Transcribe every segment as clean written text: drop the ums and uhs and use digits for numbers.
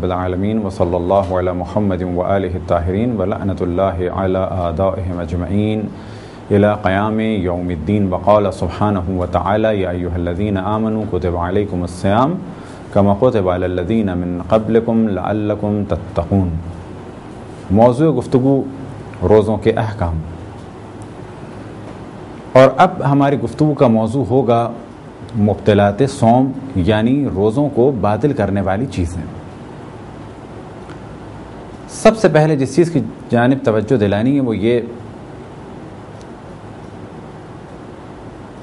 بالعالمین وصلی اللہ علی محمد وآلہ الطاہرین ولعنۃ اللہ علی اعدائہم اجمعین الی قیام یوم الدین وقال سبحانہ وتعالی یا ایہا الذین آمنوا کتب علیکم الصیام کما کتب علی الذین من قبلکم لعلکم تتقون۔ موضوع گفتگو روزوں کے احکام، اور اب ہماری گفتگو کا موضوع ہوگا مبطلات صوم، یعنی روزوں کو باطل کرنے والی چیزیں۔ سب سے پہلے جس چیز کی جانب توجہ دلانی ہے وہ یہ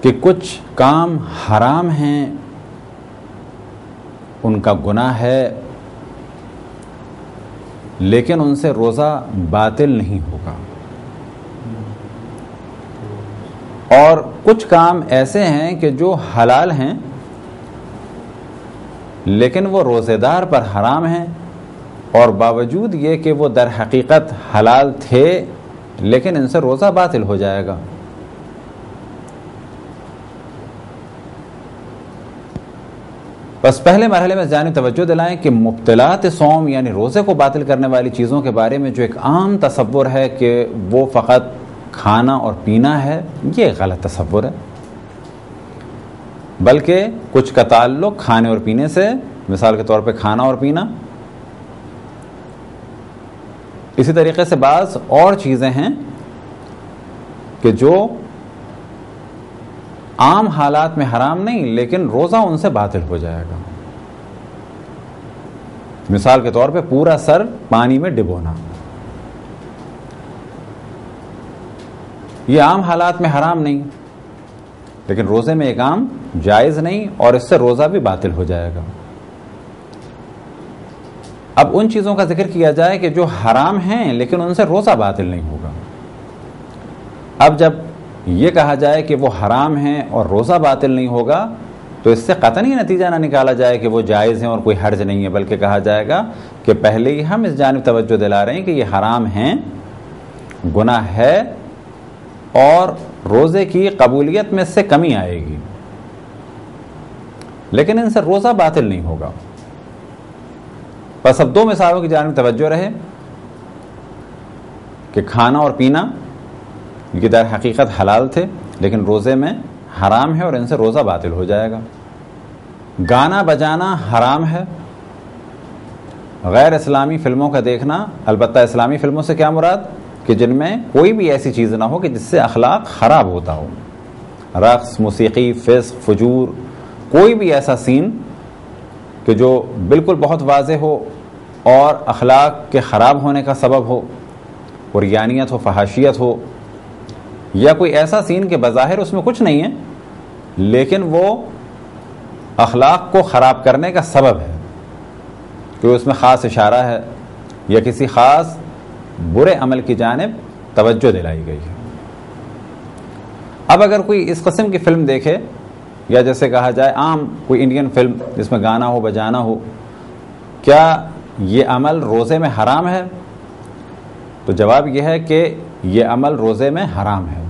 کہ کچھ کام حرام ہیں، ان کا گناہ ہے، لیکن ان سے روزہ باطل نہیں ہوگا، اور کچھ کام ایسے ہیں کہ جو حلال ہیں لیکن وہ روزے دار پر حرام ہیں، اور باوجود یہ کہ وہ در حقیقت حلال تھے لیکن ان سے روزہ باطل ہو جائے گا۔ بس پہلے مرحلے میں جانب توجہ دلائیں کہ مبطلات صوم یعنی روزے کو باطل کرنے والی چیزوں کے بارے میں جو ایک عام تصور ہے کہ وہ فقط کھانا اور پینا ہے، یہ غلط تصور ہے، بلکہ کچھ کا تعلق کھانے اور پینے سے، مثال کے طور پہ کھانا اور پینا، اسی طریقے سے بعض اور چیزیں ہیں کہ جو عام حالات میں حرام نہیں لیکن روزہ ان سے باطل ہو جائے گا۔ مثال کے طور پہ پورا سر پانی میں ڈبونا، یہ عام حالات میں حرام نہیں لیکن روزے میں ایک عام جائز نہیں، اور اس سے روزہ بھی باطل ہو جائے گا۔ اب ان چیزوں کا ذکر کیا جائے کہ جو حرام ہیں لیکن ان سے روزہ باطل نہیں ہوگا۔ اب جب یہ کہا جائے کہ وہ حرام ہیں اور روزہ باطل نہیں ہوگا تو اس سے قطعی نتیجہ نہ نکالا جائے کہ وہ جائز ہیں اور کوئی حرج نہیں ہے، بلکہ کہا جائے گا کہ پہلے ہی ہم اس جانب توجہ دلا رہے ہیں کہ یہ حرام ہیں، گناہ ہے، اور روزے کی قبولیت میں سے کمی آئے گی، لیکن ان سے روزہ باطل نہیں ہوگا۔ بس اب دو مثالوں کی جانب توجہ رہے کہ کھانا اور پینا یہ در حقیقت حلال تھے لیکن روزے میں حرام ہے اور ان سے روزہ باطل ہو جائے گا۔ گانا بجانا حرام ہے، غیر اسلامی فلموں کا دیکھنا، البتہ اسلامی فلموں سے کیا مراد کہ جن میں کوئی بھی ایسی چیز نہ ہو کہ جس سے اخلاق خراب ہوتا ہو، رقص، موسیقی، فسق، فجور، کوئی بھی ایسا سین کہ جو بالکل بہت واضح ہو اور اخلاق کے خراب ہونے کا سبب ہو، عریانیت ہو، فحاشیت ہو، یا کوئی ایسا سین کہ بظاہر اس میں کچھ نہیں ہے لیکن وہ اخلاق کو خراب کرنے کا سبب ہے کہ اس میں خاص اشارہ ہے یا کسی خاص برے عمل کی جانب توجہ دلائی گئی ہے۔ اب اگر کوئی اس قسم کی فلم دیکھے، یا جیسے کہا جائے عام کوئی انڈین فلم جس میں گانا ہو، بجانا ہو، کیا یہ عمل روزے میں حرام ہے؟ تو جواب یہ ہے کہ یہ عمل روزے میں حرام ہے۔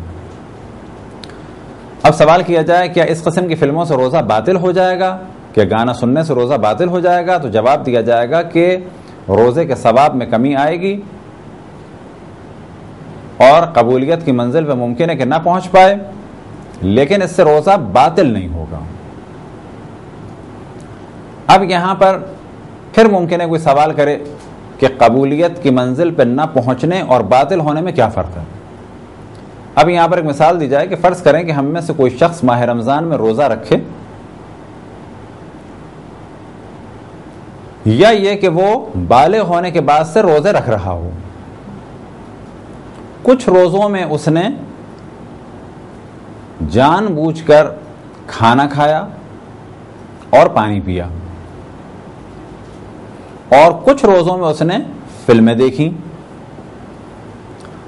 اب سوال کیا جائے کیا اس قسم کی فلموں سے روزہ باطل ہو جائے گا، کہ گانا سننے سے روزہ باطل ہو جائے گا؟ تو جواب دیا جائے گا کہ روزے کے ثواب میں کمی آئے گی اور قبولیت کی منزل پہ ممکن ہے کہ نہ پہنچ پائے، لیکن اس سے روزہ باطل نہیں ہوگا۔ اب یہاں پر پھر ممکن ہے کوئی سوال کرے کہ قبولیت کی منزل پہ نہ پہنچنے اور باطل ہونے میں کیا فرق ہے؟ اب یہاں پر ایک مثال دی جائے کہ فرض کریں کہ ہم میں سے کوئی شخص ماہ رمضان میں روزہ رکھے، یا یہ کہ وہ بالغ ہونے کے بعد سے روزے رکھ رہا ہو، کچھ روزوں میں اس نے جان بوجھ کر کھانا کھایا اور پانی پیا، اور کچھ روزوں میں اس نے فلمیں دیکھی،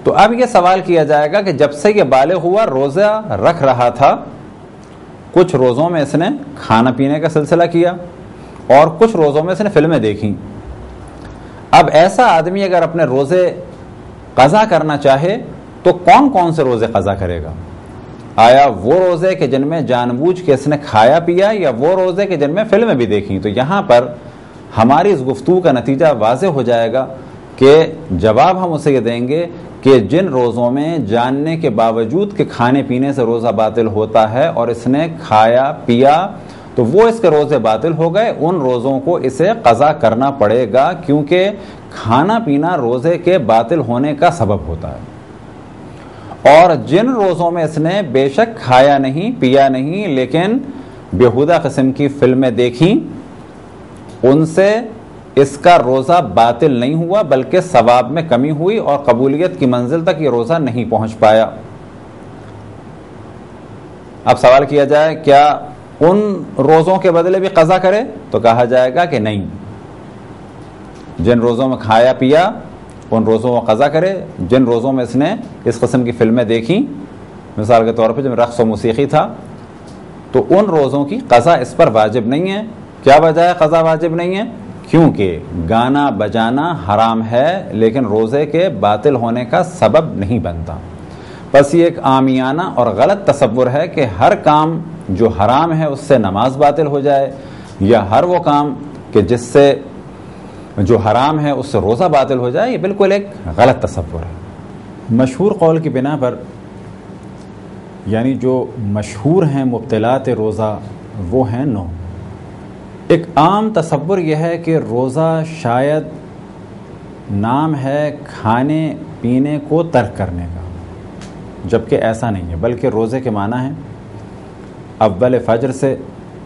تو اب یہ سوال کیا جائے گا کہ جب سے یہ بالغ ہوا روزہ رکھ رہا تھا، کچھ روزوں میں اس نے کھانا پینے کا سلسلہ کیا اور کچھ روزوں میں اس نے فلمیں دیکھی، اب ایسا آدمی اگر اپنے روزے قضا کرنا چاہے تو کون کون سے روزے قضا کرے گا؟ آیا وہ روزے کہ جن میں جان بوجھ کے اس نے کھایا پیا، یا وہ روزے کہ جن میں فلمیں بھی دیکھیں؟ تو یہاں پر ہماری اس گفتگو کا نتیجہ واضح ہو جائے گا کہ جواب ہم اسے یہ دیں گے کہ جن روزوں میں جاننے کے باوجود کہ کھانے پینے سے روزہ باطل ہوتا ہے اور اس نے کھایا پیا تو وہ اس کے روزے باطل ہو گئے، ان روزوں کو اسے قضا کرنا پڑے گا، کیونکہ کھانا پینا روزے کے باطل ہونے کا سبب ہوتا ہے۔ اور جن روزوں میں اس نے بے شک کھایا نہیں پیا نہیں لیکن بیہودہ قسم کی فلمیں دیکھیں، ان سے اس کا روزہ باطل نہیں ہوا بلکہ ثواب میں کمی ہوئی اور قبولیت کی منزل تک یہ روزہ نہیں پہنچ پایا۔ اب سوال کیا جائے کیا ان روزوں کے بدلے بھی قضا کرے؟ تو کہا جائے گا کہ نہیں، جن روزوں میں کھایا پیا ان روزوں میں قضا کرے، جن روزوں میں اس نے اس قسم کی فلمیں دیکھیں، مثال کے طور پہ جب رقص و موسیقی تھا، تو ان روزوں کی قضا اس پر واجب نہیں ہے۔ کیا وجہ ہے قضا واجب نہیں ہے؟ کیونکہ گانا بجانا حرام ہے لیکن روزے کے باطل ہونے کا سبب نہیں بنتا۔ بس یہ ایک عامیانہ اور غلط تصور ہے کہ ہر کام جو حرام ہے اس سے نماز باطل ہو جائے، یا ہر وہ کام کہ جس سے جو حرام ہے اس سے روزہ باطل ہو جائے، یہ بالکل ایک غلط تصور ہے۔ مشہور قول کی بنا پر، یعنی جو مشہور ہیں مبطلات روزہ وہ ہیں 9۔ ایک عام تصور یہ ہے کہ روزہ شاید نام ہے کھانے پینے کو ترک کرنے کا، جبکہ ایسا نہیں ہے، بلکہ روزے کے معنی ہیں اول فجر سے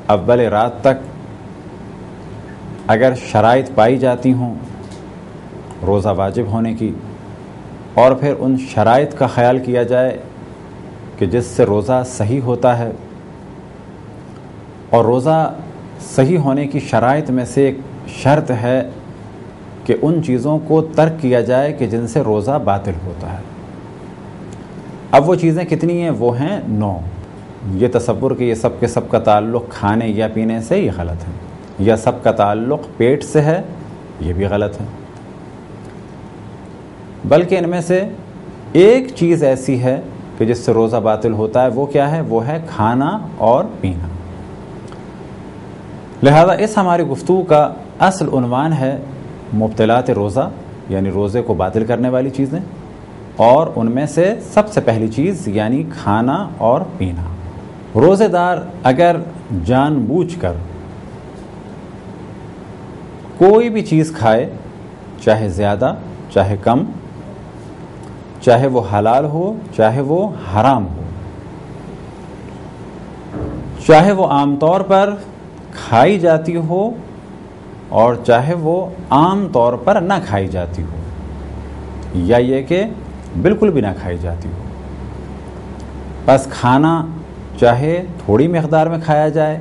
اول رات تک اگر شرائط پائی جاتی ہوں روزہ واجب ہونے کی، اور پھر ان شرائط کا خیال کیا جائے کہ جس سے روزہ صحیح ہوتا ہے، اور روزہ صحیح ہونے کی شرائط میں سے ایک شرط ہے کہ ان چیزوں کو ترک کیا جائے کہ جن سے روزہ باطل ہوتا ہے۔ اب وہ چیزیں کتنی ہیں؟ وہ ہیں 9۔ یہ تصور کہ یہ سب کے سب کا تعلق کھانے یا پینے سے، یہ غلط ہے، یا سب کا تعلق پیٹ سے ہے، یہ بھی غلط ہے، بلکہ ان میں سے ایک چیز ایسی ہے کہ جس سے روزہ باطل ہوتا ہے، وہ کیا ہے؟ وہ ہے کھانا اور پینا۔ لہذا اس ہماری گفتگو کا اصل عنوان ہے مبطلات روزہ، یعنی روزے کو باطل کرنے والی چیزیں، اور ان میں سے سب سے پہلی چیز یعنی کھانا اور پینا۔ روزے دار اگر جان بوجھ کر کوئی بھی چیز کھائے، چاہے زیادہ چاہے کم، چاہے وہ حلال ہو چاہے وہ حرام ہو، چاہے وہ عام طور پر کھائی جاتی ہو اور چاہے وہ عام طور پر نہ کھائی جاتی ہو، یا یہ کہ بالکل بھی نہ کھائی جاتی ہو، بس کھانا چاہے تھوڑی مقدار میں کھایا جائے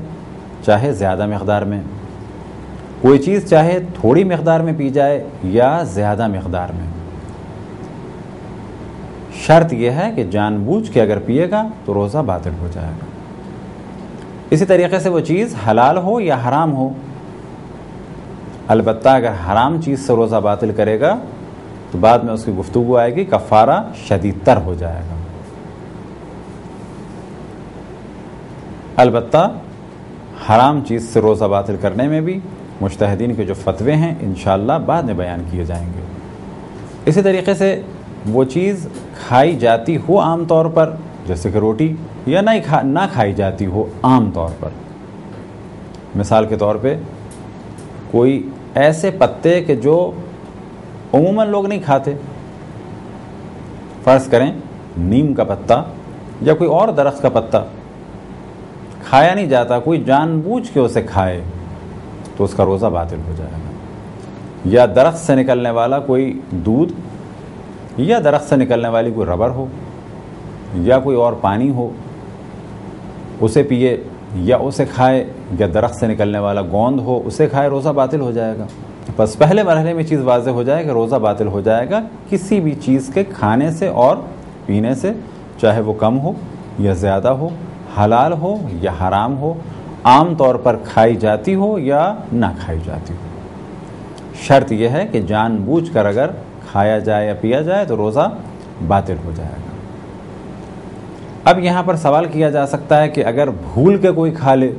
چاہے زیادہ مقدار میں، کوئی چیز چاہے تھوڑی مقدار میں پی جائے یا زیادہ مقدار میں، شرط یہ ہے کہ جان بوجھ کے اگر پیے گا تو روزہ باطل ہو جائے گا۔ اسی طریقے سے وہ چیز حلال ہو یا حرام ہو، البتہ اگر حرام چیز سے روزہ باطل کرے گا تو بعد میں اس کی گفتگو آئے گی، کفارہ شدید تر ہو جائے گا۔ البتہ حرام چیز سے روزہ باطل کرنے میں بھی مجتہدین کے جو فتوے ہیں انشاءاللہ بعد میں بیان کیے جائیں گے۔ اسی طریقے سے وہ چیز کھائی جاتی ہو عام طور پر، جیسے کہ روٹی، یا نہ کھائی جاتی ہو عام طور پر، مثال کے طور پہ کوئی ایسے پتے کہ جو عموماً لوگ نہیں کھاتے، فرض کریں نیم کا پتا یا کوئی اور درخت کا پتا کھایا نہیں جاتا، کوئی جان بوجھ کے اسے کھائے تو اس کا روزہ باطل ہو جائے گا۔ یا درخت سے نکلنے والا کوئی دودھ، یا درخت سے نکلنے والی کوئی ربر ہو، یا کوئی اور پانی ہو، اسے پیے یا اسے کھائے، یا درخت سے نکلنے والا گوند ہو اسے کھائے، روزہ باطل ہو جائے گا۔ بس پہلے مرحلے میں چیز واضح ہو جائے کہ روزہ باطل ہو جائے گا کسی بھی چیز کے کھانے سے اور پینے سے، چاہے وہ کم ہو یا زیادہ ہو، حلال ہو یا حرام ہو، عام طور پر کھائی جاتی ہو یا نہ کھائی جاتی ہو۔ شرط یہ ہے کہ جان بوجھ کر اگر کھایا جائے یا پیا جائے تو روزہ باطل ہو جائے گا۔ اب یہاں پر سوال کیا جا سکتا ہے کہ اگر بھول کے کوئی کھا لے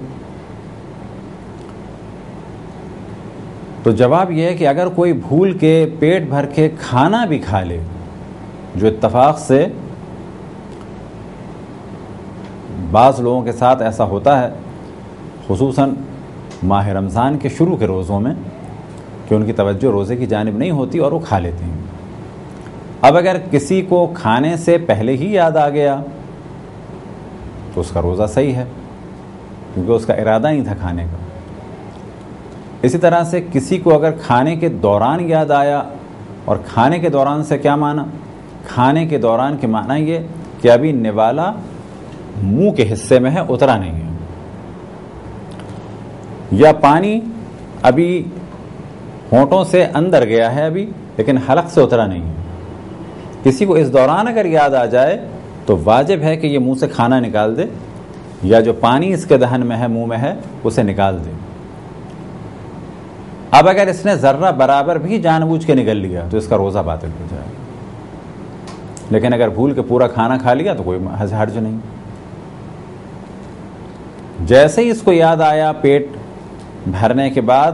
تو جواب یہ ہے کہ اگر کوئی بھول کے پیٹ بھر کے کھانا بھی کھا لے، جو اتفاق سے بعض لوگوں کے ساتھ ایسا ہوتا ہے، خصوصاً ماہ رمضان کے شروع کے روزوں میں، کہ ان کی توجہ روزے کی جانب نہیں ہوتی اور وہ کھا لیتے ہیں۔ اب اگر کسی کو کھانے سے پہلے ہی یاد آ گیا تو اس کا روزہ صحیح ہے، کیونکہ اس کا ارادہ نہیں تھا کھانے کا۔ اسی طرح سے کسی کو اگر کھانے کے دوران یاد آیا، اور کھانے کے دوران سے کیا معنی؟ کھانے کے دوران کے معنی یہ کہ ابھی نوالا منہ کے حصے میں ہے، اترا نہیں ہے، یا پانی ابھی ہونٹوں سے اندر گیا ہے ابھی، لیکن حلق سے اترا نہیں ہے۔ کسی کو اس دوران اگر یاد آ جائے تو واجب ہے کہ یہ منہ سے کھانا نکال دے، یا جو پانی اس کے دہن میں ہے، منہ میں ہے، اسے نکال دے۔ اب اگر اس نے ذرہ برابر بھی جان بوجھ کے نکل لیا تو اس کا روزہ باطل ہو جائے گا، لیکن اگر بھول کے پورا کھانا کھا لیا تو کوئی حرج نہیں۔ جیسے ہی اس کو یاد آیا پیٹ بھرنے کے بعد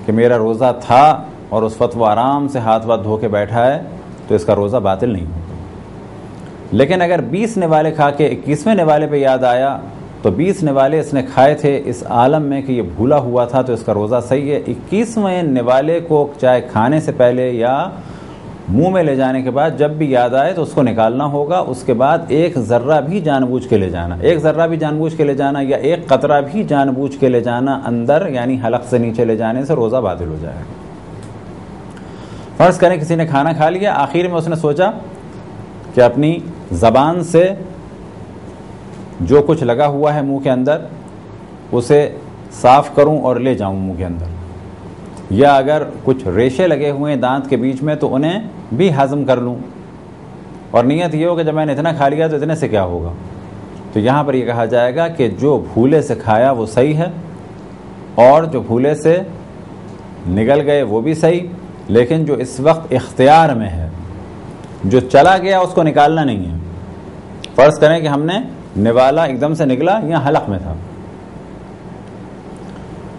کہ میرا روزہ تھا، اور اس وقت وہ آرام سے ہاتھ واتھ دھو کے بیٹھا ہے، تو اس کا روزہ باطل نہیں ہوگا۔ لیکن اگر 20 نوالے کھا کے 21ویں نوالے پہ یاد آیا، تو 20 نوالے اس نے کھائے تھے اس عالم میں کہ یہ بھولا ہوا تھا، تو اس کا روزہ صحیح ہے۔ 21ویں نوالے کو چاہے کھانے سے پہلے یا منہ میں لے جانے کے بعد جب بھی یاد آئے تو اس کو نکالنا ہوگا۔ اس کے بعد ایک ذرہ بھی جان بوجھ کے لے جانا، ایک ذرہ بھی جان بوجھ کے لے جانا، یا ایک قطرہ بھی جان بوجھ کے لے جانا اندر، یعنی حلق سے نیچے لے جانے سے روزہ باطل ہو جائے گا۔ فرض کریں کسی نے کھانا کھا لیا، آخر میں اس نے سوچا کہ اپنی زبان سے جو کچھ لگا ہوا ہے منہ کے اندر اسے صاف کروں اور لے جاؤں منہ کے اندر، یا اگر کچھ ریشے لگے ہوئے ہیں دانت کے بیچ میں تو انہیں بھی ہضم کر لوں، اور نیت یہ ہو کہ جب میں نے اتنا کھا لیا تو اتنے سے کیا ہوگا۔ تو یہاں پر یہ کہا جائے گا کہ جو بھولے سے کھایا وہ صحیح ہے، اور جو بھولے سے نگل گئے وہ بھی صحیح، لیکن جو اس وقت اختیار میں ہے، جو چلا گیا اس کو نکالنا نہیں ہے۔ فرض کریں کہ ہم نے نوالا ایک دم سے نکلا یا حلق میں تھا،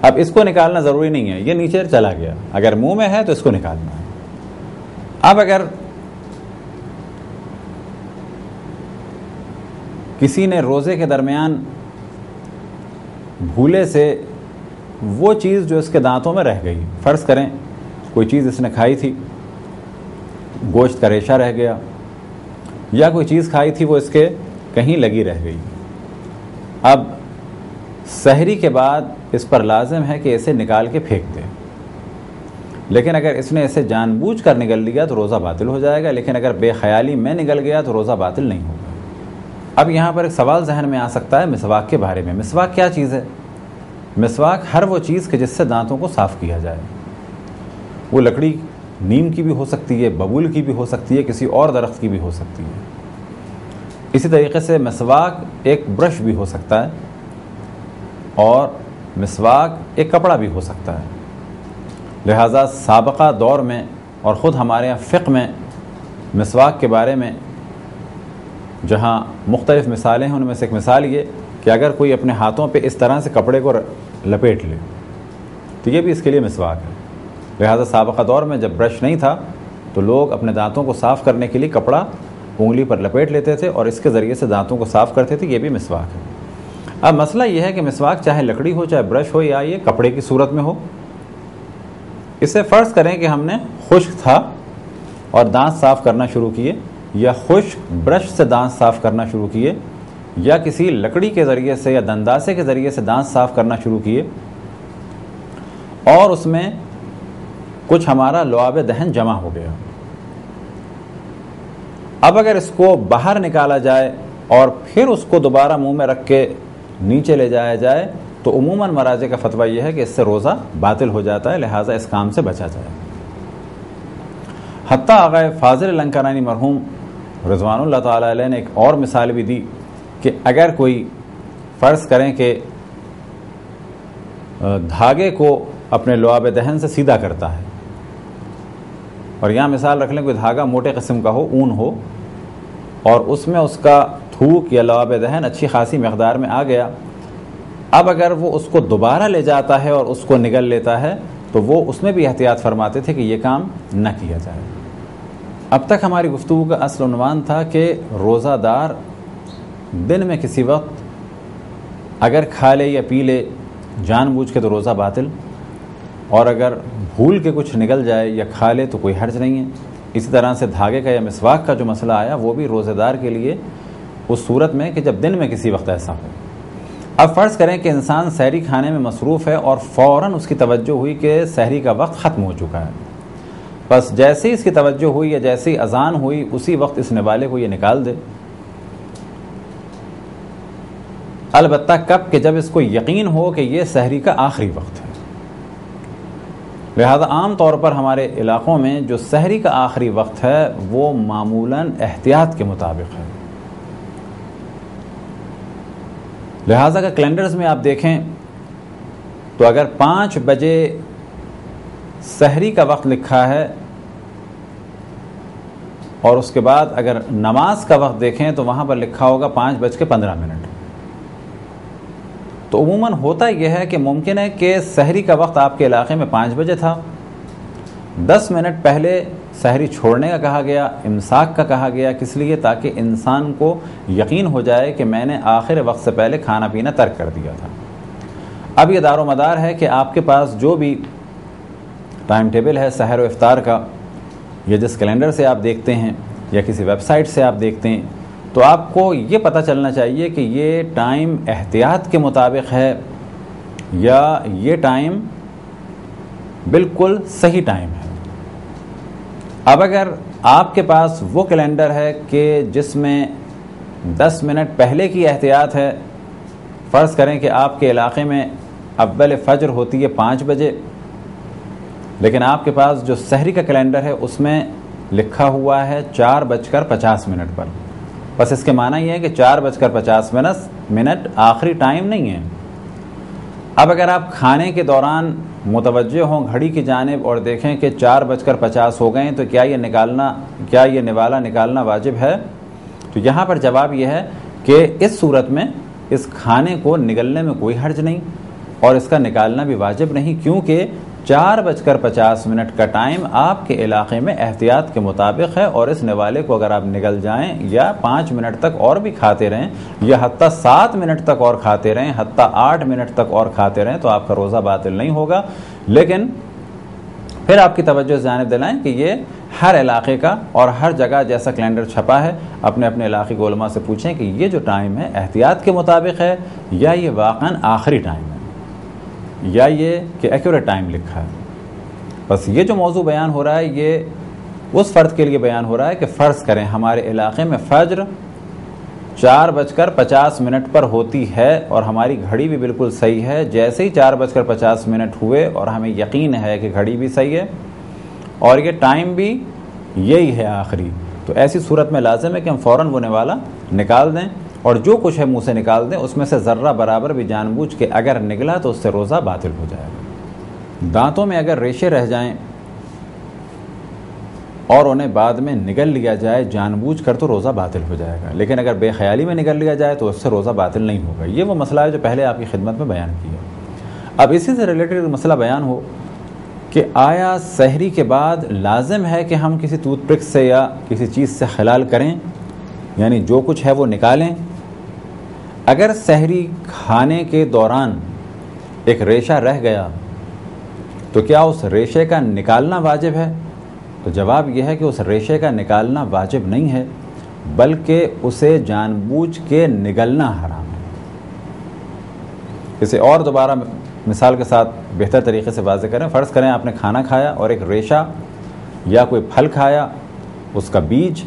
اب اس کو نکالنا ضروری نہیں ہے، یہ نیچے چلا گیا، اگر منہ میں ہے تو اس کو نکالنا ہے۔ اب اگر کسی نے روزے کے درمیان بھولے سے وہ چیز جو اس کے دانتوں میں رہ گئی، فرض کریں کوئی چیز اس نے کھائی تھی، گوشت کا ریشہ رہ گیا، یا کوئی چیز کھائی تھی وہ اس کے کہیں لگی رہ گئی، اب سحری کے بعد اس پر لازم ہے کہ اسے نکال کے پھینک دے، لیکن اگر اس نے اسے جان بوجھ کر نگل لیا تو روزہ باطل ہو جائے گا، لیکن اگر بے خیالی میں نگل گیا تو روزہ باطل نہیں ہوگا۔ اب یہاں پر ایک سوال ذہن میں آ سکتا ہے مسواک کے بارے میں۔ مسواک کیا چیز ہے؟ مسواک ہر وہ چیز کہ جس سے دانتوں کو صاف کیا جائے، وہ لکڑی نیم کی بھی ہو سکتی ہے، ببول کی بھی ہو سکتی ہے، کسی اور درخت کی بھی ہو سکتی ہے۔ اسی طریقے سے مسواک ایک برش بھی ہو سکتا ہے، اور مسواک ایک کپڑا بھی ہو سکتا ہے۔ لہٰذا سابقہ دور میں اور خود ہمارے یہاں فقہ میں مسواک کے بارے میں جہاں مختلف مثالیں ہیں، ان میں سے ایک مثال یہ کہ اگر کوئی اپنے ہاتھوں پہ اس طرح سے کپڑے کو لپیٹ لے تو یہ بھی اس کے لیے مسواک ہے۔ لہٰذا سابقہ دور میں جب برش نہیں تھا تو لوگ اپنے دانتوں کو صاف کرنے کے لیے کپڑا انگلی پر لپیٹ لیتے تھے اور اس کے ذریعے سے دانتوں کو صاف کرتے تھے، یہ بھی مسواک ہے۔ اب مسئلہ یہ ہے کہ مسواک چاہے لکڑی ہو، چاہے برش ہو، یا یہ کپڑے کی صورت میں ہو، اسے فرض کریں کہ ہم نے خشک تھا اور دانت صاف کرنا شروع کیے، یا خشک برش سے دانت صاف کرنا شروع کیے، یا کسی لکڑی کے ذریعے سے یا دنداسے کے ذریعے سے دانت صاف کرنا شروع کیے، اور اس میں کچھ ہمارا لعاب دہن جمع ہو گیا۔ اب اگر اس کو باہر نکالا جائے اور پھر اس کو دوبارہ منہ میں رکھ کے نیچے لے جایا جائے تو عموماً مراجع کا فتویٰ یہ ہے کہ اس سے روزہ باطل ہو جاتا ہے، لہٰذا اس کام سے بچا جائے۔ حتیٰ آقا فاضل لنکرانی مرحوم رضوان اللہ تعالیٰ علیہ نے ایک اور مثال بھی دی کہ اگر کوئی فرض کریں کہ دھاگے کو اپنے لعاب دہن سے سیدھا کرتا ہے، اور یہاں مثال رکھ لیں کوئی دھاگا موٹے قسم کا ہو، اون ہو، اور اس میں اس کا تھوک یا لعاب دہن اچھی خاصی مقدار میں آ گیا، اب اگر وہ اس کو دوبارہ لے جاتا ہے اور اس کو نگل لیتا ہے تو وہ اس میں بھی احتیاط فرماتے تھے کہ یہ کام نہ کیا جائے۔ اب تک ہماری گفتگو کا اصل عنوان تھا کہ روزہ دار دن میں کسی وقت اگر کھا لے یا پی لے جان بوجھ کے تو روزہ باطل، اور اگر بھول کے کچھ نکل جائے یا کھا لے تو کوئی حرج نہیں ہے۔ اسی طرح سے دھاگے کا یا مسواک کا جو مسئلہ آیا وہ بھی روزہ دار کے لیے اس صورت میں کہ جب دن میں کسی وقت ایسا ہو۔ اب فرض کریں کہ انسان سحری کھانے میں مصروف ہے اور فوراً اس کی توجہ ہوئی کہ سحری کا وقت ختم ہو چکا ہے، بس جیسے ہی اس کی توجہ ہوئی یا جیسے ہی اذان ہوئی اسی وقت اس نوالے کو یہ نکال دے، البتہ کب کہ جب اس کو یقین ہو کہ یہ سحری کا آخری وقت ہے۔ لہذا عام طور پر ہمارے علاقوں میں جو سحری کا آخری وقت ہے وہ معمولاً احتیاط کے مطابق ہے۔ لہذا اگر کیلنڈرز میں آپ دیکھیں تو اگر 5 بجے سحری کا وقت لکھا ہے اور اس کے بعد اگر نماز کا وقت دیکھیں تو وہاں پر لکھا ہوگا 5:15۔ تو عموماً ہوتا یہ ہے کہ ممکن ہے کہ سحری کا وقت آپ کے علاقے میں 5 بجے تھا، 10 منٹ پہلے سحری چھوڑنے کا کہا گیا، امساک کا کہا گیا، کس لیے؟ تاکہ انسان کو یقین ہو جائے کہ میں نے آخر وقت سے پہلے کھانا پینا ترک کر دیا تھا۔ اب یہ دار و مدار ہے کہ آپ کے پاس جو بھی ٹائم ٹیبل ہے سحر و افطار کا، یا جس کیلنڈر سے آپ دیکھتے ہیں یا کسی ویب سائٹ سے آپ دیکھتے ہیں، تو آپ کو یہ پتہ چلنا چاہیے کہ یہ ٹائم احتیاط کے مطابق ہے یا یہ ٹائم بالکل صحیح ٹائم ہے۔ اب اگر آپ کے پاس وہ کیلنڈر ہے کہ جس میں 10 منٹ پہلے کی احتیاط ہے، فرض کریں کہ آپ کے علاقے میں اول فجر ہوتی ہے 5 بجے، لیکن آپ کے پاس جو سحری کا کیلنڈر ہے اس میں لکھا ہوا ہے 4:50 پر، بس اس کے معنی یہ ہے کہ 4:50 آخری ٹائم نہیں ہے۔ اب اگر آپ کھانے کے دوران متوجہ ہوں گھڑی کی جانب اور دیکھیں کہ 4:50 ہو گئے تو کیا یہ نوالا نکالنا واجب ہے؟ تو یہاں پر جواب یہ ہے کہ اس صورت میں اس کھانے کو نگلنے میں کوئی حرج نہیں اور اس کا نکالنا بھی واجب نہیں، کیونکہ 4:50 کا ٹائم آپ کے علاقے میں احتیاط کے مطابق ہے، اور اس نوالے کو اگر آپ نگل جائیں یا 5 منٹ تک اور بھی کھاتے رہیں یا حتیٰ 7 منٹ تک اور کھاتے رہیں، حتیٰ 8 منٹ تک اور کھاتے رہیں، تو آپ کا روزہ باطل نہیں ہوگا۔ لیکن پھر آپ کی توجہ جانب دلائیں کہ یہ ہر علاقے کا اور ہر جگہ جیسا کیلنڈر چھپا ہے، اپنے اپنے علاقے کے علماء سے پوچھیں کہ یہ جو ٹائم ہے احتیاط کے مطابق ہے یا یہ واقعاً آخری ٹائم ہے، یا یہ کہ ایکوریٹ ٹائم لکھا ہے۔ بس یہ جو موضوع بیان ہو رہا ہے یہ اس فرد کے لیے بیان ہو رہا ہے کہ فرض کریں ہمارے علاقے میں فجر 4:50 پر ہوتی ہے اور ہماری گھڑی بھی بالکل صحیح ہے، جیسے ہی 4:50 ہوئے اور ہمیں یقین ہے کہ گھڑی بھی صحیح ہے اور یہ ٹائم بھی یہی ہے آخری، تو ایسی صورت میں لازم ہے کہ ہم فوراً وہ نوالا نکال دیں اور جو کچھ ہے منہ سے نکال دیں، اس میں سے ذرہ برابر بھی جان بوجھ کے اگر نکلا تو اس سے روزہ باطل ہو جائے گا۔ دانتوں میں اگر ریشے رہ جائیں اور انہیں بعد میں نگل لیا جائے جان بوجھ کر تو روزہ باطل ہو جائے گا، لیکن اگر بے خیالی میں نگل لیا جائے تو اس سے روزہ باطل نہیں ہوگا۔ یہ وہ مسئلہ ہے جو پہلے آپ کی خدمت میں بیان کیا۔ اب اسی سے ریلیٹڈ مسئلہ بیان ہو کہ آیا سحری کے بعد لازم ہے کہ ہم کسی ٹوتھ پک سے یا کسی چیز سے خلال کریں، یعنی جو کچھ ہے وہ نکالیں؟ اگر سحری کھانے کے دوران ایک ریشہ رہ گیا تو کیا اس ریشے کا نکالنا واجب ہے؟ تو جواب یہ ہے کہ اس ریشے کا نکالنا واجب نہیں ہے، بلکہ اسے جان بوجھ کے نگلنا حرام ہے۔ اسے اور دوبارہ مثال کے ساتھ بہتر طریقے سے واضح کریں۔ فرض کریں آپ نے کھانا کھایا اور ایک ریشہ یا کوئی پھل کھایا، اس کا بیج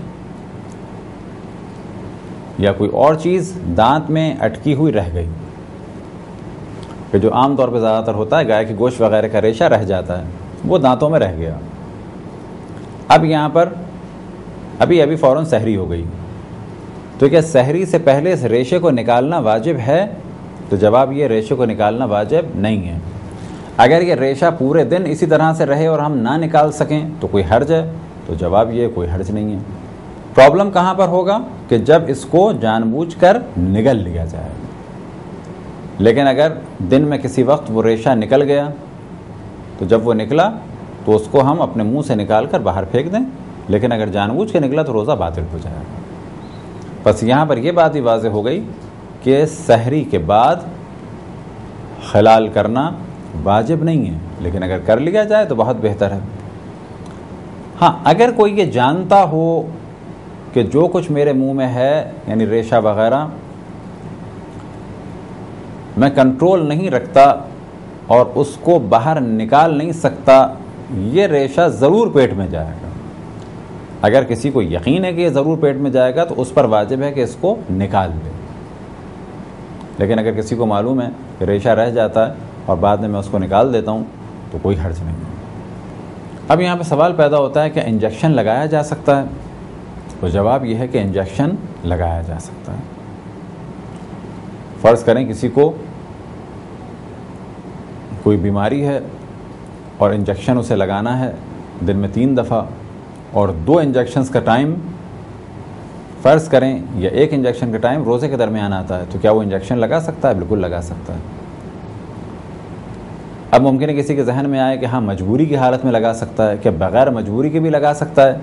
یا کوئی اور چیز دانت میں اٹکی ہوئی رہ گئی، کہ جو عام طور پہ زیادہ تر ہوتا ہے گائے کی گوشت وغیرہ کا ریشہ رہ جاتا ہے، وہ دانتوں میں رہ گیا۔ اب یہاں پر ابھی فوراً سحری ہو گئی، تو کیا سحری سے پہلے اس ریشے کو نکالنا واجب ہے؟ تو جواب یہ ریشے کو نکالنا واجب نہیں ہے۔ اگر یہ ریشہ پورے دن اسی طرح سے رہے اور ہم نہ نکال سکیں تو کوئی حرج ہے؟ تو جواب یہ کوئی حرج نہیں ہے۔ پرابلم کہاں پر ہوگا؟ کہ جب اس کو جان بوجھ کر نگل لیا جائے۔ لیکن اگر دن میں کسی وقت وہ ریشہ نکل گیا تو جب وہ نکلا تو اس کو ہم اپنے منہ سے نکال کر باہر پھینک دیں، لیکن اگر جان بوجھ کے نکلا تو روزہ باطل ہو جائے گا۔ بس یہاں پر یہ بات بھی واضح ہو گئی کہ سحری کے بعد خلال کرنا واجب نہیں ہے، لیکن اگر کر لیا جائے تو بہت بہتر ہے۔ ہاں، اگر کوئی یہ جانتا ہو کہ جو کچھ میرے منہ میں ہے یعنی ریشہ وغیرہ میں کنٹرول نہیں رکھتا اور اس کو باہر نکال نہیں سکتا، یہ ریشہ ضرور پیٹ میں جائے گا، اگر کسی کو یقین ہے کہ یہ ضرور پیٹ میں جائے گا تو اس پر واجب ہے کہ اس کو نکال دے۔ لیکن اگر کسی کو معلوم ہے کہ ریشہ رہ جاتا ہے اور بعد میں اس کو نکال دیتا ہوں تو کوئی حرج نہیں ہے۔ اب یہاں پہ سوال پیدا ہوتا ہے کہ انجیکشن لگایا جا سکتا ہے؟ تو جواب یہ ہے کہ انجیکشن لگایا جا سکتا ہے۔ فرض کریں کسی کو کوئی بیماری ہے اور انجیکشن اسے لگانا ہے دن میں 3 دفعہ، اور 2 انجیکشنز کا ٹائم فرض کریں یا 1 انجیکشن کا ٹائم روزے کے درمیان آتا ہے، تو کیا وہ انجیکشن لگا سکتا ہے؟ بالکل لگا سکتا ہے۔ اب ممکن ہے کسی کے ذہن میں آئے کہ ہاں مجبوری کی حالت میں لگا سکتا ہے، کہ بغیر مجبوری کے بھی لگا سکتا ہے؟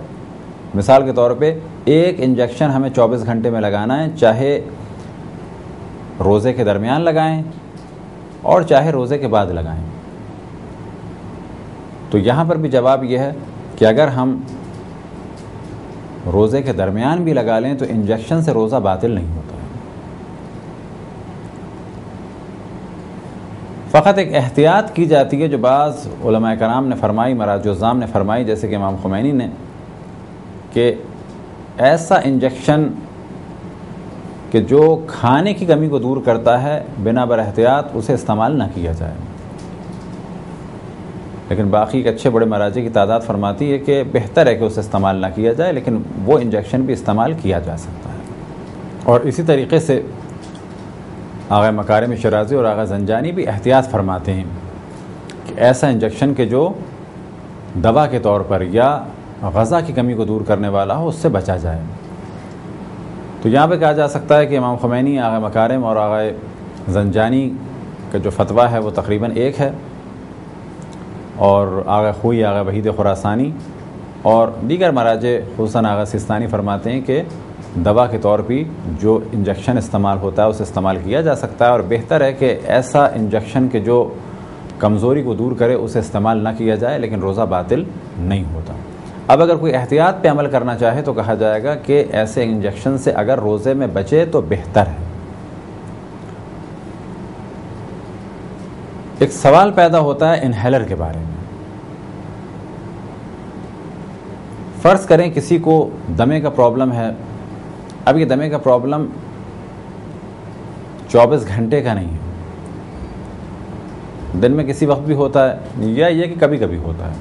مثال کے طور پہ 1 انجیکشن ہمیں 24 گھنٹے میں لگانا ہے، چاہے روزے کے درمیان لگائیں اور چاہے روزے کے بعد لگائیں، تو یہاں پر بھی جواب یہ ہے کہ اگر ہم روزے کے درمیان بھی لگا لیں تو انجیکشن سے روزہ باطل نہیں ہوتا ہے۔ فقط ایک احتیاط کی جاتی ہے جو بعض علماء کرام نے فرمائی، مراجع الزام نے فرمائی، جیسے کہ امام خمینی نے، کہ ایسا انجیکشن کہ جو کھانے کی کمی کو دور کرتا ہے بنا بر احتیاط اسے استعمال نہ کیا جائے۔ لیکن باقی کے اچھے بڑے مراجع کی تعداد فرماتی ہے کہ بہتر ہے کہ اسے استعمال نہ کیا جائے، لیکن وہ انجیکشن بھی استعمال کیا جا سکتا ہے۔ اور اسی طریقے سے آغا مکارم شرازی اور آغا زنجانی بھی احتیاط فرماتے ہیں کہ ایسا انجیکشن کہ جو دوا کے طور پر یا غذا کی کمی کو دور کرنے والا ہو اس سے بچا جائے۔ تو یہاں پہ کہا جا سکتا ہے کہ امام خمینی، آغا مکارم اور آغا زنجانی کا جو فتویٰ ہے وہ تقریباً ایک ہے، اور آغا خوئی، آغا وحید خراسانی اور دیگر مراجع خصوصاً آغا سستانی فرماتے ہیں کہ دوا کے طور پہ جو انجیکشن استعمال ہوتا ہے اسے استعمال کیا جا سکتا ہے، اور بہتر ہے کہ ایسا انجیکشن کہ جو کمزوری کو دور کرے اسے استعمال نہ کیا جائے، لیکن روزہ باطل نہیں ہوتا۔ اب اگر کوئی احتیاط پہ عمل کرنا چاہے تو کہا جائے گا کہ ایسے انجیکشن سے اگر روزے میں بچے تو بہتر ہے۔ ایک سوال پیدا ہوتا ہے انہیلر کے بارے میں۔ فرض کریں کسی کو دمے کا پرابلم ہے، اب یہ دمے کا پرابلم 24 گھنٹے کا نہیں ہے، دن میں کسی وقت بھی ہوتا ہے یا یہ کہ کبھی کبھی ہوتا ہے،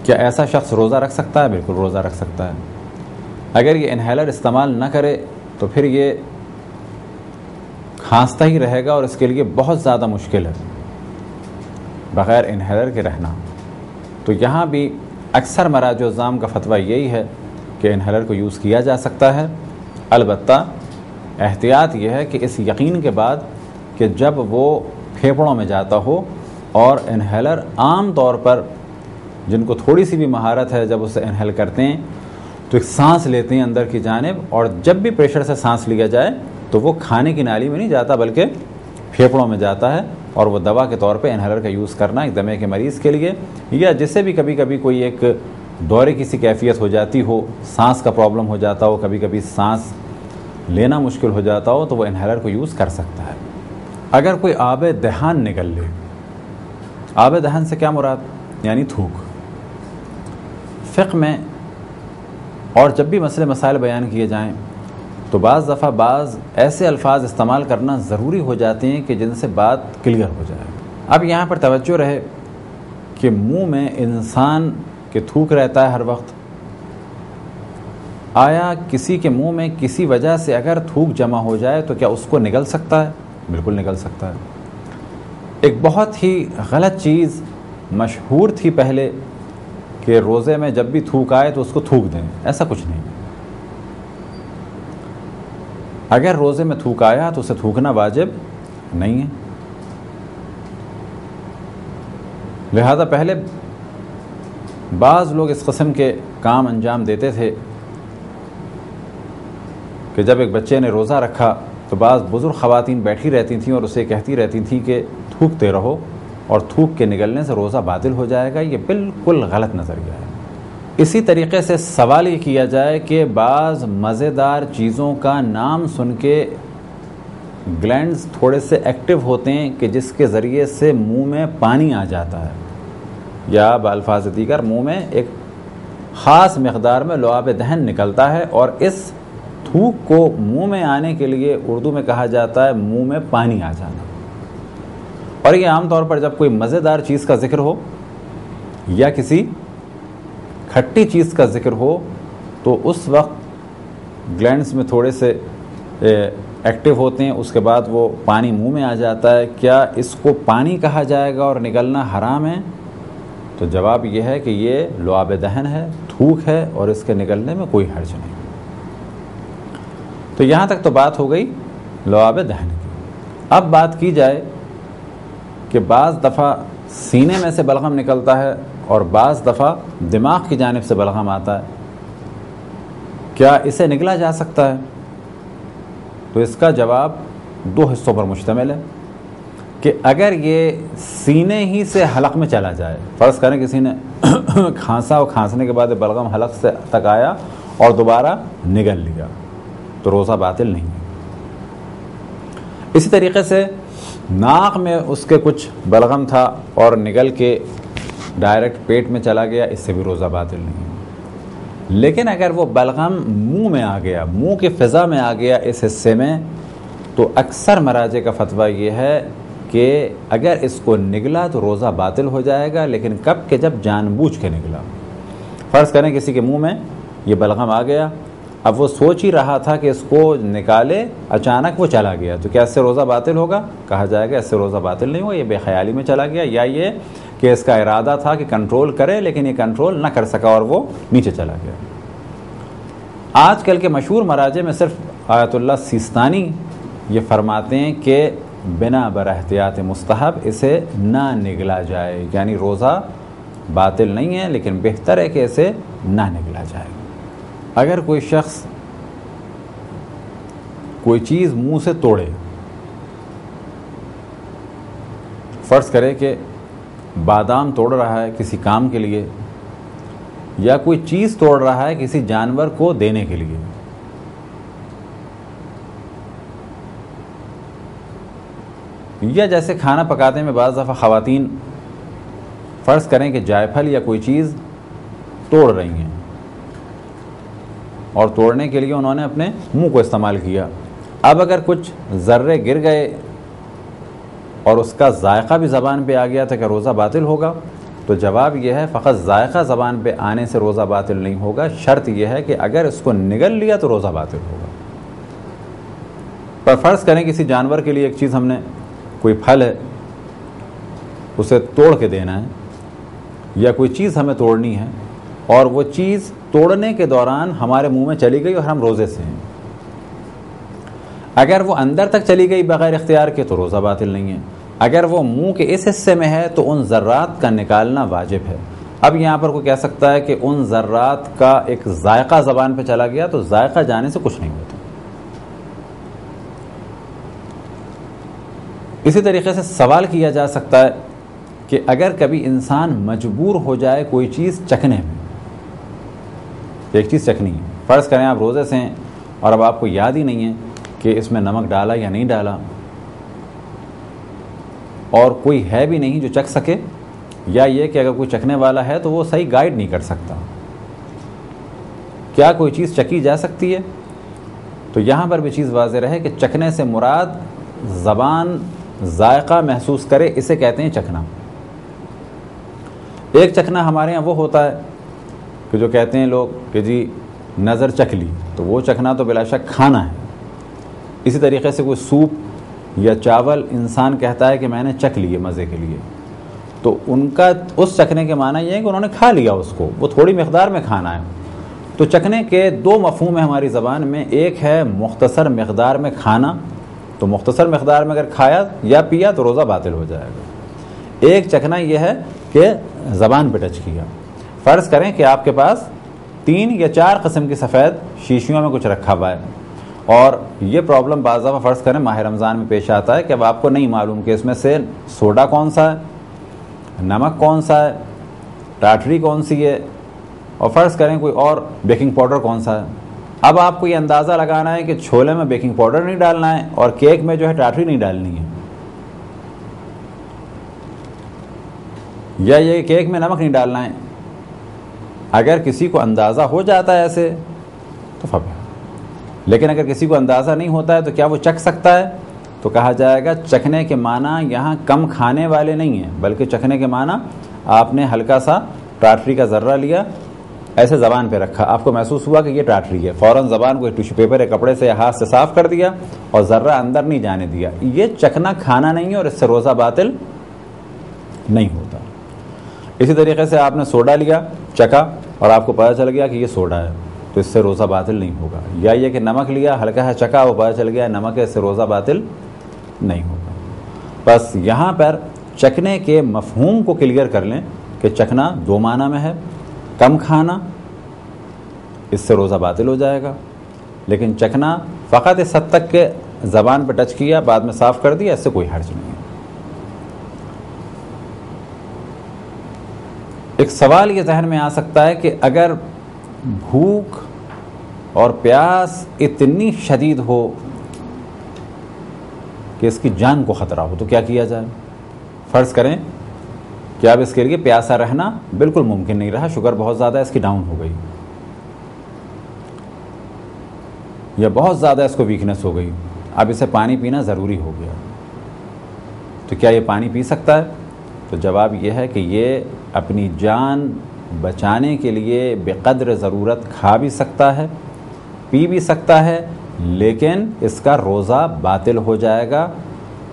کیا ایسا شخص روزہ رکھ سکتا ہے؟ بالکل روزہ رکھ سکتا ہے۔ اگر یہ انہیلر استعمال نہ کرے تو پھر یہ کھانستا ہی رہے گا اور اس کے لیے بہت زیادہ مشکل ہے بغیر انہیلر کے رہنا۔ تو یہاں بھی اکثر مراجع الزام کا فتویٰ یہی ہے کہ انہیلر کو یوز کیا جا سکتا ہے، البتہ احتیاط یہ ہے کہ اس یقین کے بعد کہ جب وہ پھیپھڑوں میں جاتا ہو، اور انہیلر عام طور پر جن کو تھوڑی سی بھی مہارت ہے جب اسے انہیل کرتے ہیں تو ایک سانس لیتے ہیں اندر کی جانب، اور جب بھی پریشر سے سانس لیا جائے تو وہ کھانے کی نالی میں نہیں جاتا بلکہ پھیپھڑوں میں جاتا ہے، اور وہ دوا کے طور پہ انہیلر کا یوز کرنا ایک دمے کے مریض کے لیے، یا جسے بھی کبھی کبھی کوئی ایک دورے کی سی کیفیت ہو جاتی ہو، سانس کا پرابلم ہو جاتا ہو، کبھی کبھی سانس لینا مشکل ہو جاتا ہو، تو وہ انہیلر کو یوز کر سکتا ہے۔ اگر کوئی آب دہان نکل لے، آب دہان سے کیا مراد؟ یعنی تھوک۔ فقہ میں اور جب بھی مسئلے مسائل بیان کیے جائیں تو بعض دفعہ بعض ایسے الفاظ استعمال کرنا ضروری ہو جاتے ہیں کہ جن سے بات کلیئر ہو جائے۔ اب یہاں پر توجہ رہے کہ منہ میں انسان کے تھوک رہتا ہے ہر وقت، آیا کسی کے منہ میں کسی وجہ سے اگر تھوک جمع ہو جائے تو کیا اس کو نگل سکتا ہے؟ بالکل نگل سکتا ہے۔ ایک بہت ہی غلط چیز مشہور تھی پہلے کہ روزے میں جب بھی تھوک آئے تو اس کو تھوک دیں، ایسا کچھ نہیں۔ اگر روزے میں تھوک آیا تو اسے تھوکنا واجب نہیں ہے۔ لہذا پہلے بعض لوگ اس قسم کے کام انجام دیتے تھے کہ جب ایک بچے نے روزہ رکھا تو بعض بزرگ خواتین بیٹھی رہتی تھیں اور اسے کہتی رہتی تھیں کہ تھوکتے رہو اور تھوک کے نگلنے سے روزہ باطل ہو جائے گا. یہ بالکل غلط نظریہ ہے. اسی طریقے سے سوال یہ کیا جائے کہ بعض مزیدار چیزوں کا نام سن کے گلینڈز تھوڑے سے ایکٹیو ہوتے ہیں کہ جس کے ذریعے سے منہ میں پانی آ جاتا ہے, یا بالفاظ دیگر منہ میں ایک خاص مقدار میں لعاب دہن نکلتا ہے, اور اس تھوک کو منہ میں آنے کے لیے اردو میں کہا جاتا ہے منہ میں پانی آ جانا. اور یہ عام طور پر جب کوئی مزیدار چیز کا ذکر ہو یا کسی کھٹی چیز کا ذکر ہو تو اس وقت گلینڈز میں تھوڑے سے ایکٹیو ہوتے ہیں, اس کے بعد وہ پانی منہ میں آ جاتا ہے. کیا اس کو پانی کہا جائے گا اور نگلنا حرام ہے؟ تو جواب یہ ہے کہ یہ لعاب دہن ہے, تھوک ہے, اور اس کے نگلنے میں کوئی حرج نہیں. تو یہاں تک تو بات ہو گئی لعاب دہن کی. اب بات کی جائے کہ بعض دفعہ سینے میں سے بلغم نکلتا ہے اور بعض دفعہ دماغ کی جانب سے بلغم آتا ہے, کیا اسے نگلا جا سکتا ہے؟ تو اس کا جواب دو حصوں پر مشتمل ہے کہ اگر یہ سینے ہی سے حلق میں چلا جائے, فرض کریں کسی نے کھانسا اور کھانسنے کے بعد بلغم حلق سے تک آیا اور دوبارہ نگل لیا, تو روزہ باطل نہیں ہے. اسی طریقے سے ناک میں اس کے کچھ بلغم تھا اور نگل کے ڈائریکٹ پیٹ میں چلا گیا, اس سے بھی روزہ باطل نہیں ہے. لیکن اگر وہ بلغم منہ میں آ گیا, منہ کی فضا میں آ گیا اس حصے میں, تو اکثر مراجع کا فتویٰ یہ ہے کہ اگر اس کو نگلا تو روزہ باطل ہو جائے گا, لیکن کب کہ جب جان بوجھ کے نگلا. فرض کریں کسی کے منہ میں یہ بلغم آ گیا, اب وہ سوچ ہی رہا تھا کہ اس کو نکالے, اچانک وہ چلا گیا, تو کیا اس سے روزہ باطل ہوگا؟ کہا جائے گا اس سے روزہ باطل نہیں ہوگا, یہ بے خیالی میں چلا گیا, یا یہ کہ اس کا ارادہ تھا کہ کنٹرول کرے لیکن یہ کنٹرول نہ کر سکا اور وہ نیچے چلا گیا. آج کل کے مشہور مراجع میں صرف آیت اللہ سیستانی یہ فرماتے ہیں کہ بنا بر احتیاط مستحب اسے نہ نگلا جائے, یعنی روزہ باطل نہیں ہے لیکن بہتر ہے کہ اسے نہ نگلا جائے. اگر کوئی شخص کوئی چیز منہ سے توڑے, فرض کرے کہ بادام توڑ رہا ہے کسی کام کے لیے, یا کوئی چیز توڑ رہا ہے کسی جانور کو دینے کے لیے, یا جیسے کھانا پکاتے میں بعض دفعہ خواتین فرض کریں کہ جائفل یا کوئی چیز توڑ رہی ہیں اور توڑنے کے لیے انہوں نے اپنے منہ کو استعمال کیا. اب اگر کچھ ذرے گر گئے اور اس کا ذائقہ بھی زبان پہ آ گیا تو کیا روزہ باطل ہوگا؟ تو جواب یہ ہے فقط ذائقہ زبان پہ آنے سے روزہ باطل نہیں ہوگا, شرط یہ ہے کہ اگر اس کو نگل لیا تو روزہ باطل ہوگا. پر فرض کریں کسی جانور کے لیے ایک چیز ہم نے, کوئی پھل ہے اسے توڑ کے دینا ہے, یا کوئی چیز ہمیں توڑنی ہے اور وہ چیز توڑنے کے دوران ہمارے منہ میں چلی گئی اور ہم روزے سے ہیں, اگر وہ اندر تک چلی گئی بغیر اختیار کے تو روزہ باطل نہیں ہے. اگر وہ منہ کے اس حصے میں ہے تو ان ذرات کا نکالنا واجب ہے. اب یہاں پر کوئی کہہ سکتا ہے کہ ان ذرات کا ایک ذائقہ زبان پہ چلا گیا, تو ذائقہ جانے سے کچھ نہیں ہوتا. اسی طریقے سے سوال کیا جا سکتا ہے کہ اگر کبھی انسان مجبور ہو جائے کوئی چیز چکھنے میں, ایک چیز چکھنی ہے, فرض کریں آپ روزے سے ہیں اور اب آپ کو یاد ہی نہیں ہے کہ اس میں نمک ڈالا یا نہیں ڈالا, اور کوئی ہے بھی نہیں جو چکھ سکے, یا یہ کہ اگر کوئی چکھنے والا ہے تو وہ صحیح گائیڈ نہیں کر سکتا, کیا کوئی چیز چکی جا سکتی ہے؟ تو یہاں پر بھی چیز واضح رہے کہ چکھنے سے مراد زبان ذائقہ محسوس کرے, اسے کہتے ہیں چکھنا. ایک چکھنا ہمارے یہاں وہ ہوتا ہے کہ جو کہتے ہیں لوگ کہ جی نظر چکھ لی, تو وہ چکھنا تو بلا شک کھانا ہے. اسی طریقے سے کوئی سوپ یا چاول انسان کہتا ہے کہ میں نے چکھ لیے مزے کے لیے, تو ان کا اس چکھنے کے معنی یہ ہے کہ انہوں نے کھا لیا اس کو, وہ تھوڑی مقدار میں کھانا ہے. تو چکھنے کے دو مفہوم ہیں ہماری زبان میں, ایک ہے مختصر مقدار میں کھانا, تو مختصر مقدار میں اگر کھایا یا پیا تو روزہ باطل ہو جائے گا. ایک چکھنا یہ ہے کہ زبان پہ ٹچ کیا. فرض کریں کہ آپ کے پاس 3 یا 4 قسم کی سفید شیشیوں میں کچھ رکھا ہوا ہے، اور یہ پرابلم بعض دفعہ فرض کریں ماہ رمضان میں پیش آتا ہے کہ اب آپ کو نہیں معلوم کہ اس میں سے سوڈا کون سا ہے، نمک کون سا ہے، ٹاٹری کون سی ہے، اور فرض کریں کوئی اور بیکنگ پاؤڈر کون سا ہے. اب آپ کو یہ اندازہ لگانا ہے کہ چھولے میں بیکنگ پاؤڈر نہیں ڈالنا ہے اور کیک میں جو ہے ٹاٹری نہیں ڈالنی ہے، یا یہ کیک میں نمک نہیں ڈالنا ہے. اگر کسی کو اندازہ ہو جاتا ہے ایسے تو فبہ، لیکن اگر کسی کو اندازہ نہیں ہوتا ہے تو کیا وہ چکھ سکتا ہے؟ تو کہا جائے گا چکھنے کے معنی یہاں کم کھانے والے نہیں ہیں، بلکہ چکھنے کے معنی آپ نے ہلکا سا ٹاٹری کا ذرہ لیا، ایسے زبان پہ رکھا، آپ کو محسوس ہوا کہ یہ ٹاٹری ہے، فوراً زبان کو ٹیشو پیپر یا کپڑے سے یا ہاتھ سے صاف کر دیا اور ذرہ اندر نہیں جانے دیا. یہ چکھنا کھانا نہیں ہے اور اس سے روزہ باطل نہیں ہوتا. اسی طریقے سے آپ نے سوڈا لیا، چکھا اور آپ کو پتہ چل گیا کہ یہ سوڈا ہے تو اس سے روزہ باطل نہیں ہوگا. یا یہ کہ نمک لیا، ہلکا ہے چکھا، وہ پتہ چل گیا نمک ہے، اس سے روزہ باطل نہیں ہوگا. بس یہاں پر چکھنے کے مفہوم کو کلیئر کر لیں کہ چکھنا 2 معنی میں ہے، کم کھانا اس سے روزہ باطل ہو جائے گا، لیکن چکھنا فقط اس حد تک کہ زبان پہ ٹچ کیا بعد میں صاف کر دیا، اس سے کوئی حرج نہیں ہے. ایک سوال یہ ذہن میں آ سکتا ہے کہ اگر بھوک اور پیاس اتنی شدید ہو کہ اس کی جان کو خطرہ ہو تو کیا کیا جائے؟ فرض کریں کہ اب اس کے لیے پیاسا رہنا بالکل ممکن نہیں رہا، شوگر بہت زیادہ اس کی ڈاؤن ہو گئی، یا بہت زیادہ اس کو ویکنس ہو گئی، اب اسے پانی پینا ضروری ہو گیا، تو کیا یہ پانی پی سکتا ہے؟ تو جواب یہ ہے کہ یہ اپنی جان بچانے کے لیے بقدر ضرورت کھا بھی سکتا ہے، پی بھی سکتا ہے، لیکن اس کا روزہ باطل ہو جائے گا.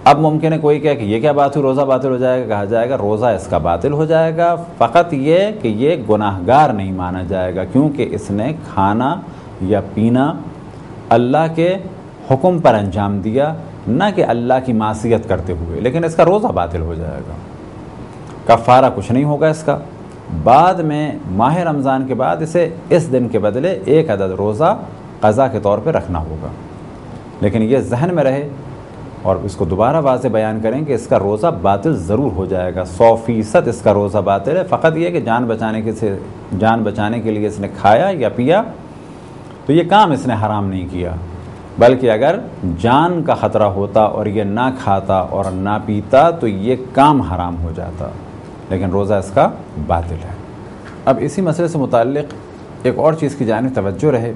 اب ممکن ہے کوئی کہے کہ یہ کیا بات ہوئی، روزہ باطل ہو جائے گا؟ کہا جائے گا روزہ اس کا باطل ہو جائے گا، فقط یہ کہ یہ گناہگار نہیں مانا جائے گا، کیونکہ اس نے کھانا یا پینا اللہ کے حکم پر انجام دیا، نہ کہ اللہ کی معصیت کرتے ہوئے، لیکن اس کا روزہ باطل ہو جائے گا. کفارہ کچھ نہیں ہوگا اس کا. بعد میں ماہ رمضان کے بعد اسے اس دن کے بدلے 1 عدد روزہ قضا کے طور پہ رکھنا ہوگا. لیکن یہ ذہن میں رہے اور اس کو دوبارہ واضح بیان کریں کہ اس کا روزہ باطل ضرور ہو جائے گا، 100% اس کا روزہ باطل ہے. فقط یہ کہ جان بچانے کے لیے اس نے کھایا یا پیا تو یہ کام اس نے حرام نہیں کیا، بلکہ اگر جان کا خطرہ ہوتا اور یہ نہ کھاتا اور نہ پیتا تو یہ کام حرام ہو جاتا، لیکن روزہ اس کا باطل ہے. اب اسی مسئلے سے متعلق ایک اور چیز کی جانب توجہ رہے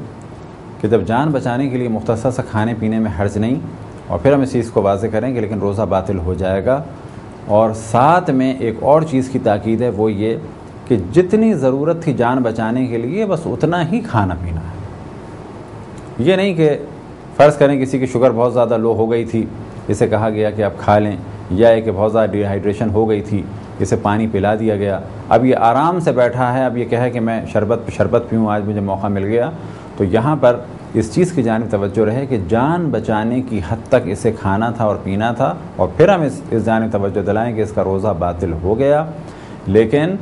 کہ جب جان بچانے کے لیے مختصر سا کھانے پینے میں حرج نہیں، اور پھر ہم اس چیز کو واضح کریں کہ لیکن روزہ باطل ہو جائے گا، اور ساتھ میں ایک اور چیز کی تاکید ہے، وہ یہ کہ جتنی ضرورت تھی جان بچانے کے لیے بس اتنا ہی کھانا پینا ہے. یہ نہیں کہ فرض کریں کسی کی شوگر بہت زیادہ لو ہو گئی تھی، اسے کہا گیا کہ آپ کھا لیں، یا کہ بہت زیادہ ڈی ہائیڈریشن ہو گئی تھی، اسے پانی پلا دیا گیا، اب یہ آرام سے بیٹھا ہے، اب یہ کہے کہ میں شربت پیوں، آج مجھے موقع مل گیا. تو یہاں پر اس چیز کی جانب توجہ رہے کہ جان بچانے کی حد تک اسے کھانا تھا اور پینا تھا، اور پھر ہم اس جانب توجہ دلائیں کہ اس کا روزہ باطل ہو گیا، لیکن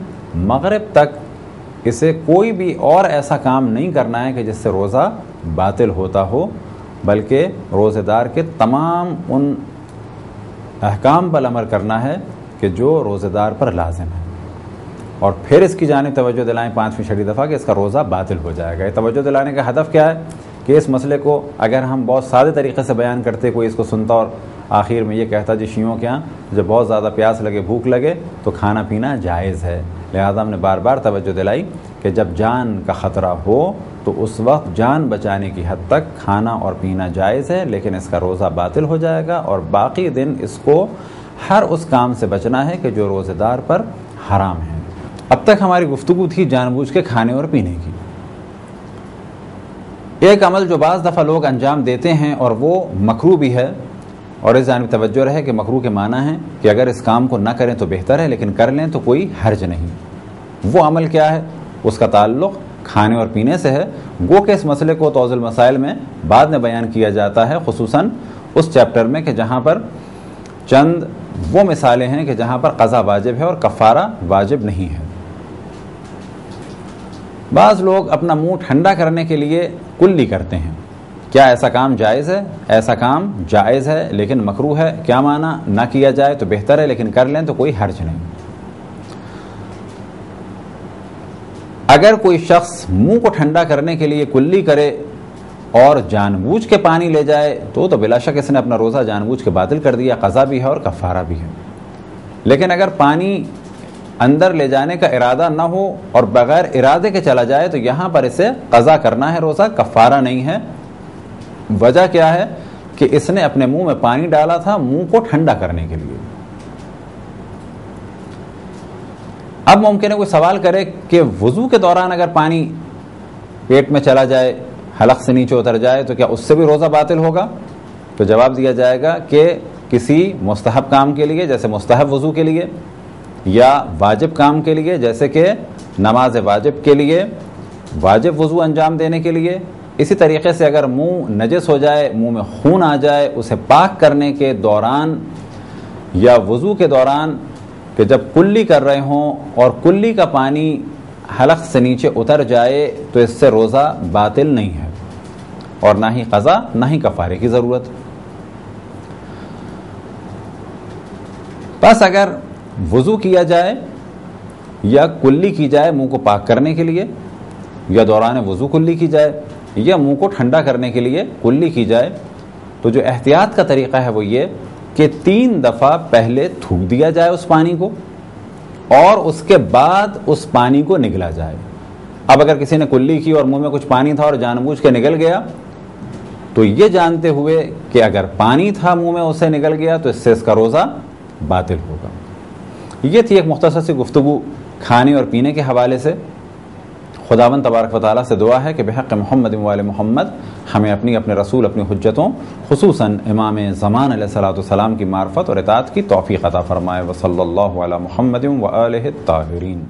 مغرب تک اسے کوئی بھی اور ایسا کام نہیں کرنا ہے کہ جس سے روزہ باطل ہوتا ہو، بلکہ روزے دار کے تمام ان احکام پر عمل کرنا ہے کہ جو روزے دار پر لازم ہے. اور پھر اس کی جانب توجہ دلائیں 5ویں چھٹی دفعہ کہ اس کا روزہ باطل ہو جائے گا. یہ توجہ دلانے کا ہدف کیا ہے کہ اس مسئلے کو اگر ہم بہت سادے طریقے سے بیان کرتے، کوئی اس کو سنتا اور آخر میں یہ کہتا جی شیعوں کے یہاں جب بہت زیادہ پیاس لگے، بھوک لگے تو کھانا پینا جائز ہے. لہذا ہم نے بار بار توجہ دلائی کہ جب جان کا خطرہ ہو تو اس وقت جان بچانے کی حد تک کھانا اور پینا جائز ہے، لیکن اس کا روزہ باطل ہو جائے گا، اور باقی دن اس کو ہر اس کام سے بچنا ہے کہ جو روزے دار پر حرام ہے. اب تک ہماری گفتگو تھی جان بوجھ کے کھانے اور پینے کی. ایک عمل جو بعض دفعہ لوگ انجام دیتے ہیں اور وہ مکروہ بھی ہے، اور اس جانب توجہ رہے کہ مکروہ کے معنی ہے کہ اگر اس کام کو نہ کریں تو بہتر ہے، لیکن کر لیں تو کوئی حرج نہیں. وہ عمل کیا ہے؟ اس کا تعلق کھانے اور پینے سے ہے. گو کہ اس مسئلے کو توضیح المسائل میں بعد میں بیان کیا جاتا ہے، خصوصاً اس چیپٹر میں کہ جہاں پر چند وہ مثالیں ہیں کہ جہاں پر قضا واجب ہے اور کفارہ واجب نہیں ہے۔ بعض لوگ اپنا منہ ٹھنڈا کرنے کے لیے کلی کرتے ہیں۔ کیا ایسا کام جائز ہے؟ ایسا کام جائز ہے لیکن مکروہ ہے۔ کیا معنی؟ نہ کیا جائے تو بہتر ہے، لیکن کر لیں تو کوئی حرج نہیں۔ اگر کوئی شخص منہ کو ٹھنڈا کرنے کے لیے کلی کرے اور جان بوجھ کے پانی لے جائے تو بلا شک اس نے اپنا روزہ جان بوجھ کے باطل کر دیا، قضا بھی ہے اور کفارہ بھی ہے۔ لیکن اگر پانی اندر لے جانے کا ارادہ نہ ہو اور بغیر ارادے کے چلا جائے تو یہاں پر اسے قضا کرنا ہے روزہ، کفارہ نہیں ہے۔ وجہ کیا ہے؟ کہ اس نے اپنے منہ میں پانی ڈالا تھا منہ کو ٹھنڈا کرنے کے لیے۔ اب ممکن ہے کوئی سوال کرے کہ وضو کے دوران اگر پانی پیٹ میں چلا جائے، حلق سے نیچے اتر جائے تو کیا اس سے بھی روزہ باطل ہوگا؟ تو جواب دیا جائے گا کہ کسی مستحب کام کے لیے جیسے مستحب وضو کے لیے، یا واجب کام کے لیے جیسے کہ نماز واجب کے لیے واجب وضو انجام دینے کے لیے، اسی طریقے سے اگر منہ نجس ہو جائے، منہ میں خون آ جائے، اسے پاک کرنے کے دوران یا وضو کے دوران کہ جب کلی کر رہے ہوں اور کلی کا پانی حلق سے نیچے اتر جائے تو اس سے روزہ باطل نہیں ہے اور نہ ہی قضا نہ ہی کفارے کی ضرورت۔ بس اگر وضو کیا جائے یا کلی کی جائے منہ کو پاک کرنے کے لیے، یا دوران وضو کلی کی جائے یا منہ کو ٹھنڈا کرنے کے لیے کلی کی جائے، تو جو احتیاط کا طریقہ ہے وہ یہ کہ 3 دفعہ پہلے تھوک دیا جائے اس پانی کو اور اس کے بعد اس پانی کو نگلا جائے۔ اب اگر کسی نے کلی کی اور منہ میں کچھ پانی تھا اور جان بوجھ کے نگل گیا تو یہ جانتے ہوئے کہ اگر پانی تھا منہ میں اسے نگل گیا تو اس سے اس کا روزہ باطل ہوگا۔ یہ تھی ایک مختصر سی گفتگو کھانے اور پینے کے حوالے سے۔ خداوند تبارک و تعالیٰ سے دعا ہے کہ بحق محمد و آل محمد ہمیں اپنے رسول اپنی حجتوں خصوصاً امام زمان علیہ الصلوۃ والسلام کی معرفت اور اطاعت کی توفیق عطا فرمائے۔ وصلی اللہ علی محمد و آلہ الطاہرین۔